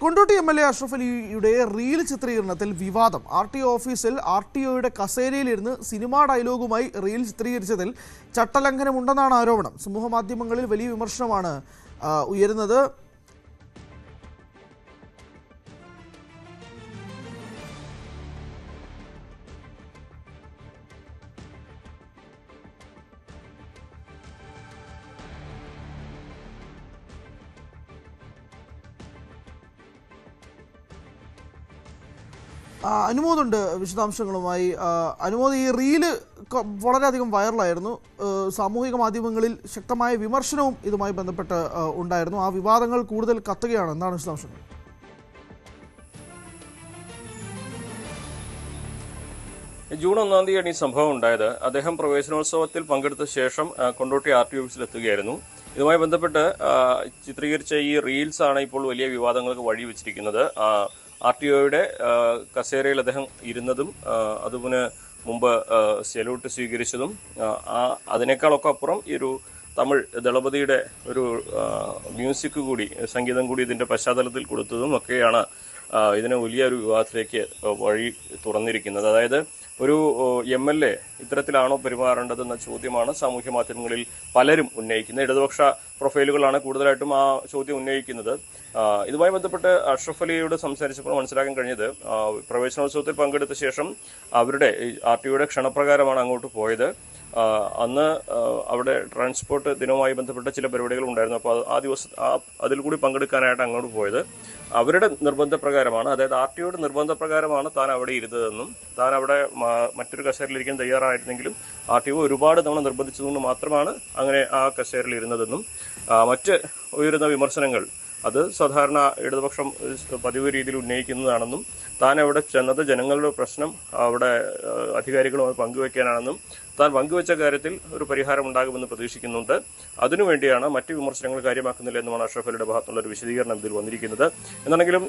Kondotty MLA Ashraf അലിയുടെ reel ചിത്രീകരണത്തിൽ വിവാദം. RTO ഓഫീസിൽ RTOയുടെ കസേരയിലിരുന്ന് സിനിമാ ഡയലോഗുമായി റീൽ ചിത്രീകരിച്ചതിൽ ചട്ടലംഘനമുണ്ടെന്നാണ് ആരോപണം. സമൂഹമാധ്യമങ്ങളിൽ വലിയ വിമർശനമാണ് ഉയരുന്നത്. അനുമോദുണ്ട് വിശദാംശങ്ങളുമായി. അനുമോദ്, ഈ റീല് വളരെയധികം വൈറലായിരുന്നു. സാമൂഹിക മാധ്യമങ്ങളിൽ ശക്തമായ വിമർശനവും ഇതുമായി ബന്ധപ്പെട്ട് ഉണ്ടായിരുന്നു. ആ വിവാദങ്ങൾ കൂടുതൽ കത്തുകയാണ്. എന്താണ് വിശദാംശങ്ങൾ? ജൂൺ 1-ാം തീയതിയാണ് ഈ സംഭവം ഉണ്ടായത്. അദ്ദേഹം പ്രവേശനോത്സവത്തിൽ പങ്കെടുത്ത ശേഷം കൊണ്ടോട്ടി RTO ഓഫീസിലെത്തുകയായിരുന്നു. ഇതുമായി ബന്ധപ്പെട്ട് ചിത്രീകരിച്ച ഈ റീൽസ് ആണ് ഇപ്പോൾ വലിയ വിവാദങ്ങൾക്ക് വഴിവെച്ചിരിക്കുന്നത്. RTOയുടെ കസേരയിൽ അദ്ദേഹം ഇരുന്നതും അതിന് മുമ്പ് സല്യൂട്ട് സ്വീകരിച്ചതും അതിനേക്കാളൊക്കെ അപ്പുറം ഈ ഒരു തമിഴ് ദളപതിയുടെ ഒരു മ്യൂസിക് കൂടി, സംഗീതം കൂടി ഇതിൻ്റെ പശ്ചാത്തലത്തിൽ കൊടുത്തതും ഒക്കെയാണ് ഇതിന് വലിയൊരു വിവാദത്തിലേക്ക് വഴി തുറന്നിരിക്കുന്നത്. അതായത് ഒരു MLA ഇത്തരത്തിലാണോ പെരുമാറേണ്ടതെന്ന ചോദ്യമാണ് സാമൂഹ്യ മാധ്യമങ്ങളിൽ പലരും ഉന്നയിക്കുന്നത്. ഇടതുപക്ഷ പ്രൊഫൈലുകളാണ് കൂടുതലായിട്ടും ആ ചോദ്യം ഉന്നയിക്കുന്നത്. ഇതുമായി ബന്ധപ്പെട്ട് അഷ്റഫ് അലിയോട് സംസാരിച്ചപ്പോൾ മനസ്സിലാക്കാൻ കഴിഞ്ഞത്, പ്രവേശനോത്സവത്തിൽ പങ്കെടുത്ത ശേഷം അവരുടെ RTOയുടെ ക്ഷണപ്രകാരമാണ് അങ്ങോട്ട് പോയത്. അന്ന് അവിടെ ട്രാൻസ്പോർട്ട് ദിനവുമായി ബന്ധപ്പെട്ട ചില പരിപാടികൾ ഉണ്ടായിരുന്നു. അപ്പോൾ ആ ദിവസം അതിൽ കൂടി പങ്കെടുക്കാനായിട്ട് അങ്ങോട്ട് പോയത് അവരുടെ നിർബന്ധപ്രകാരമാണ്. അതായത് RTOയുടെ നിർബന്ധപ്രകാരമാണ് താൻ അവിടെ ഇരുന്നതെന്നും താൻ അവിടെ മറ്റൊരു കസേരയിലിരിക്കാൻ തയ്യാറായിരുന്നെങ്കിലും RTO ഒരുപാട് തവണ നിർബന്ധിച്ചതുകൊണ്ട് മാത്രമാണ് അങ്ങനെ ആ കസേരയിൽ ഇരുന്നതെന്നും മറ്റ് ഉയരുന്ന വിമർശനങ്ങൾ അത് സാധാരണ ഇടതുപക്ഷം പതിവ് രീതിയിൽ ഉന്നയിക്കുന്നതാണെന്നും താൻ അവിടെ ചെന്നത് ജനങ്ങളുടെ പ്രശ്നം അവിടെ അധികാരികളുമായി പങ്കുവയ്ക്കാനാണെന്നും താൻ പങ്കുവച്ച കാര്യത്തിൽ ഒരു പരിഹാരം ഉണ്ടാകുമെന്ന് പ്രതീക്ഷിക്കുന്നുണ്ട്. അതിനുവേണ്ടിയാണ് മറ്റ് വിമർശനങ്ങൾ കാര്യമാക്കുന്നില്ല എന്നുമാണ് അഷ്റഫ് അലിയുടെ ഭാഗത്തുള്ള ഒരു വിശദീകരണം ഇതിൽ വന്നിരിക്കുന്നത്. എന്നാണെങ്കിലും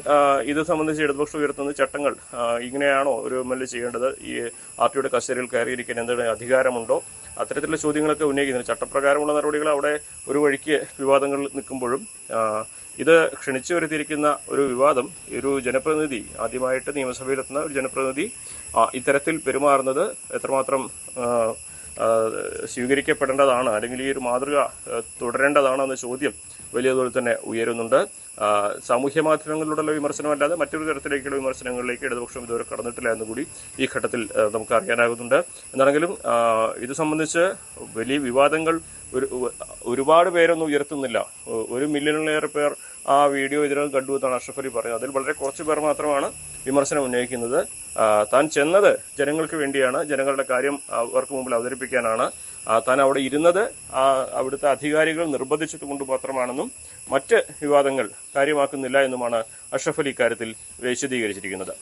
ഇത് സംബന്ധിച്ച് ഇടതുപക്ഷം ഉയർത്തുന്ന ചട്ടങ്ങൾ ഇങ്ങനെയാണോ ഒരു MLA ചെയ്യേണ്ടത്? ഈ RTOയുടെ കസേരയിൽ കയറിയിരിക്കാൻ എന്തെങ്കിലും അധികാരമുണ്ടോ? അത്തരത്തിലുള്ള ചോദ്യങ്ങളൊക്കെ ഉന്നയിക്കുന്നുണ്ട്. ചട്ടപ്രകാരമുള്ള നടപടികൾ അവിടെ ഒരു വഴിക്ക് വിവാദങ്ങൾ നിൽക്കുമ്പോഴും ഇത് ക്ഷണിച്ചു വരുത്തിയിരിക്കുന്ന ഒരു വിവാദം, ഒരു ജനപ്രതിനിധി, ആദ്യമായിട്ട് നിയമസഭയിലെത്തുന്ന ഒരു ജനപ്രതിനിധി ഇത്തരത്തിൽ പെരുമാറുന്നത് എത്രമാത്രം സ്വീകരിക്കപ്പെടേണ്ടതാണ്, അല്ലെങ്കിൽ ഈ ഒരു മാതൃക തുടരേണ്ടതാണോ എന്ന ചോദ്യം വലിയ തോതിൽ തന്നെ ഉയരുന്നുണ്ട്. സാമൂഹ്യ മാധ്യമങ്ങളിലൂടെയുള്ള വിമർശനമല്ലാതെ മറ്റൊരു തരത്തിലേക്കുള്ള വിമർശനങ്ങളിലേക്ക് ഇടതുപക്ഷം ഇതുവരെ കടന്നിട്ടില്ല എന്നുകൂടി ഈ ഘട്ടത്തിൽ നമുക്ക് അറിയാനാകുന്നുണ്ട്. എന്നാണെങ്കിലും ഇത് സംബന്ധിച്ച് വലിയ വിവാദങ്ങൾ ഒരുപാട് പേരൊന്നും ഉയർത്തുന്നില്ല. 1 മില്യണിലേറെ പേർ ആ വീഡിയോ ഇതിനകം കണ്ടു എന്നാണ് അഷ്റഫ് അലി പറയുന്നത്. അതിൽ വളരെ കുറച്ച് പേർ മാത്രമാണ് വിമർശനം ഉന്നയിക്കുന്നത്. താൻ ചെന്നത് ജനങ്ങൾക്ക് വേണ്ടിയാണ്, ജനങ്ങളുടെ കാര്യം അവർക്ക് മുമ്പിൽ അവതരിപ്പിക്കാനാണ്. താൻ അവിടെ ഇരുന്നത് അവിടുത്തെ അധികാരികൾ നിർബന്ധിച്ചത് കൊണ്ട് മാത്രമാണെന്നും മറ്റ് വിവാദങ്ങൾ കാര്യമാക്കുന്നില്ല എന്നുമാണ് അഷ്റഫ് അലി ഇക്കാര്യത്തിൽ വിശദീകരിച്ചിരിക്കുന്നത്.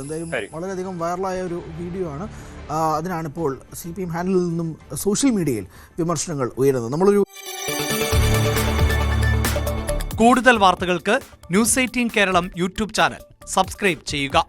എന്തായാലും വളരെയധികം വൈറലായ ഒരു വീഡിയോ ആണ്. അതിനാണിപ്പോൾ CPM ഹാൻഡിലിൽ നിന്നും സോഷ്യൽ മീഡിയയിൽ വിമർശനങ്ങൾ ഉയരുന്നത്. കൂടുതൽ വാർത്തകൾക്ക് News 18 Keralam YouTube channel subscribe ചെയ്യുക.